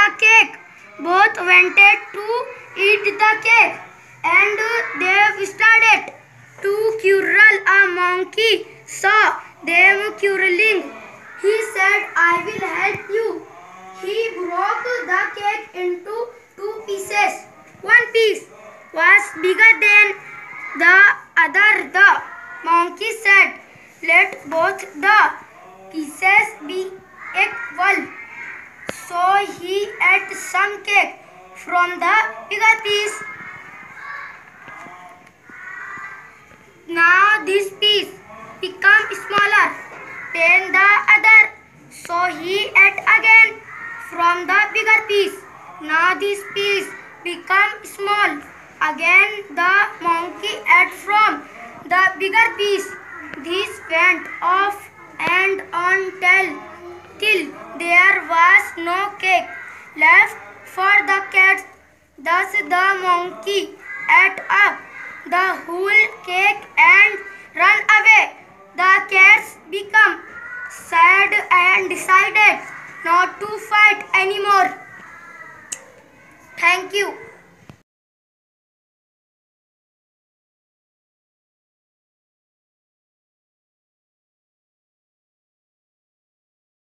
the cake. Both wanted to eat the cake, and they started to quarrel. A monkey saw them quarreling. He said, "I will help you." He broke the cake into two pieces. One piece was bigger than the other. The monkey said, "Let both the pieces be equal." So he ate some cake from the bigger piece. Now this piece became smaller than the other. So he ate again from the bigger piece. Now this piece became small. Again the monkey ate from the bigger piece. This went off and on till there was no cake left for the cats. Thus the monkey ate up the whole cake and ran away. The cats became sad and decided not to fight anymore. Thank you.